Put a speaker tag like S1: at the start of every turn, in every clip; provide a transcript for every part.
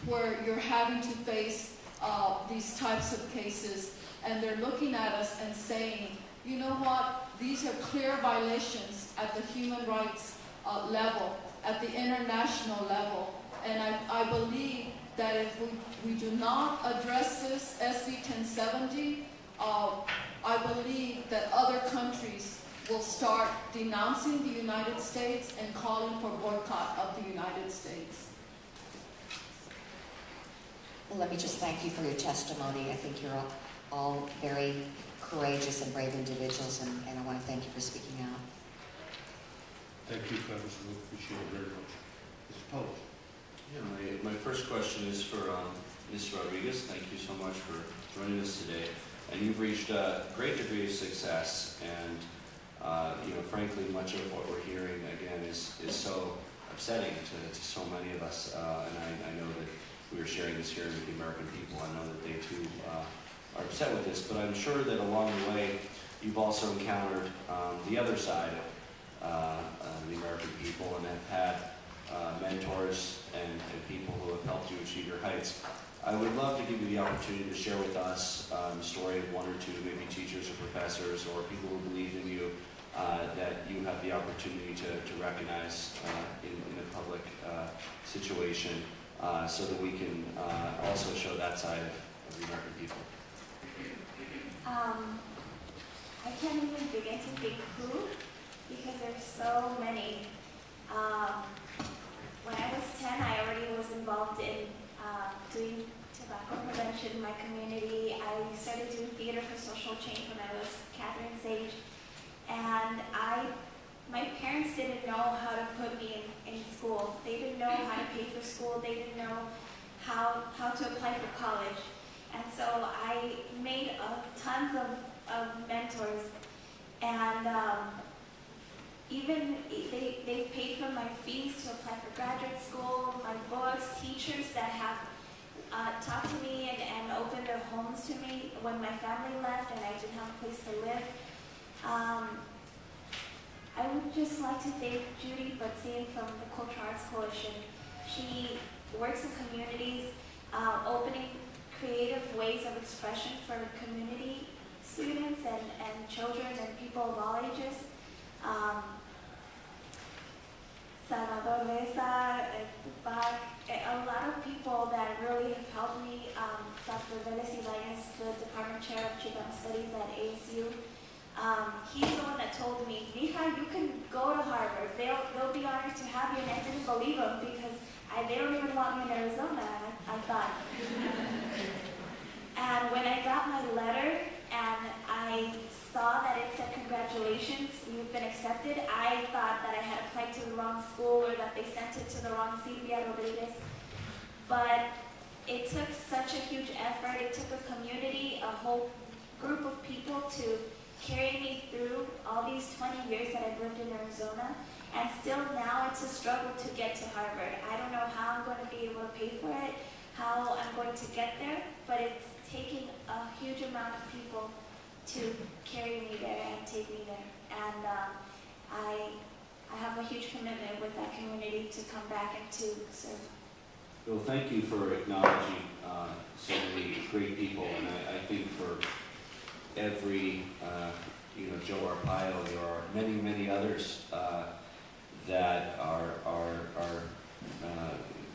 S1: where you're having to face these types of cases, and they're looking at us and saying, you know what, these are clear violations at the human rights level, at the international level. And I believe that if we do not address this, SB 1070, I believe that other countries will start denouncing the United States and calling for boycott of the United States.
S2: Well, let me just thank you for your testimony. I think you're all very courageous and brave individuals, and I want to thank you for speaking out.
S3: Thank you, Congressman. We appreciate it very much. Mr. Post.
S4: Yeah, my first question is for Ms. Rodriguez. Thank you so much for joining us today. And you've reached a great degree of success, and frankly, much of what we're hearing again is so upsetting to so many of us. And I know that we are sharing this here with the American people. I know that they too are upset with this, but I'm sure that along the way you've also encountered the other side of the American people, and have had mentors and people who have helped you achieve your heights. I would love to give you the opportunity to share with us the story of one or two, maybe teachers or professors or people who believed in you, that you have the opportunity to recognize in a public situation, so that we can also show that side of the American people.
S5: I can't even begin to think who, because there's so many. When I was 10, I already was involved in doing tobacco prevention in my community. I started doing theater for social change when I was Catherine's age. And my parents didn't know how to put me in school. They didn't know how to pay for school. They didn't know how to apply for college. And so I made tons of mentors. And even they've paid for my fees to apply for graduate school, my books, teachers that have talked to me and opened their homes to me when my family left and I didn't have a place to live. I would just like to thank Judy Butsian from the Cultural Arts Coalition. She works in communities, opening creative ways of expression for community students and children and people of all ages. Salvador Reza, Tupac, a lot of people that really have helped me. Dr. Vélez Ibáñez, the Department Chair of Chicano Studies at ASU. He's the one that told me, Mija, you can go to Harvard. They'll be honored to have you. And I didn't believe him because they don't even want me in Arizona, I thought. And when I got my letter and I saw that it said, congratulations, you've been accepted, I thought that I had applied to the wrong school or that they sent it to the wrong Silvia Rodriguez. But it took such a huge effort. It took a community, a whole group of people to carry me through all these 20 years that I've lived in Arizona. And still now it's a struggle to get to Harvard. I don't know how I'm going to be able to pay for it, how I'm going to get there, but it's taking a huge amount of people to carry me there and take me there. And I have a huge commitment with that community to come back and to serve.
S4: Well, thank you for acknowledging so many great people, and I think for every, Joe Arpaio, there are many, many others that are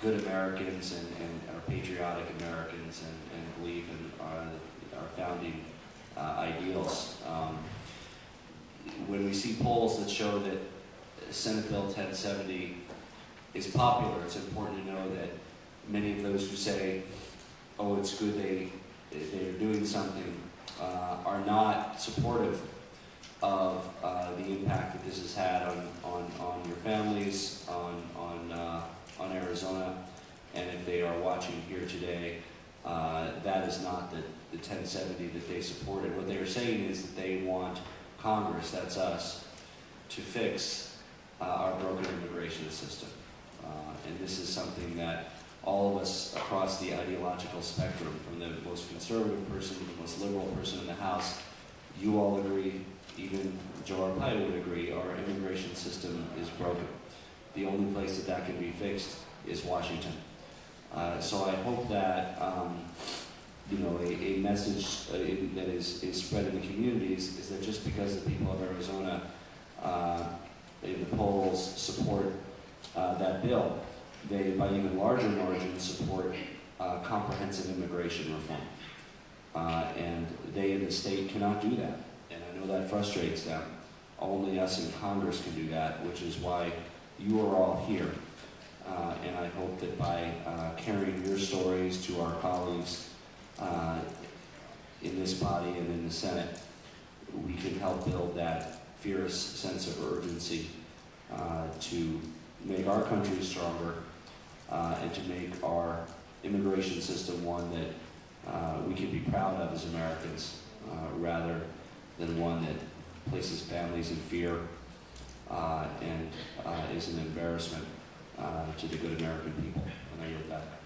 S4: good Americans and are patriotic Americans and believe in our founding ideals. When we see polls that show that Senate Bill 1070 is popular, it's important to know that many of those who say, oh, it's good they're doing something, are not supportive of the impact that this has had on your families, on Arizona, and if they are watching here today, that is not the 1070 that they supported. What they are saying is that they want Congress, that's us, to fix our broken immigration system. And this is something that all of us across the ideological spectrum, from the most conservative person to the most liberal person in the House, you all agree, even Joe Arpaio would agree, our immigration system is broken. The only place that can be fixed is Washington. So I hope that you know, a message that is spread in the communities is that just because the people of Arizona in the polls support that bill, they, by even larger margins, support comprehensive immigration reform. And they in the state cannot do that. And I know that frustrates them. Only us in Congress can do that, which is why you are all here. And I hope that by carrying your stories to our colleagues in this body and in the Senate, we can help build that fierce sense of urgency to make our country stronger and to make our immigration system one that we can be proud of as Americans, rather than one that places families in fear and is an embarrassment to the good American people. And I yield that.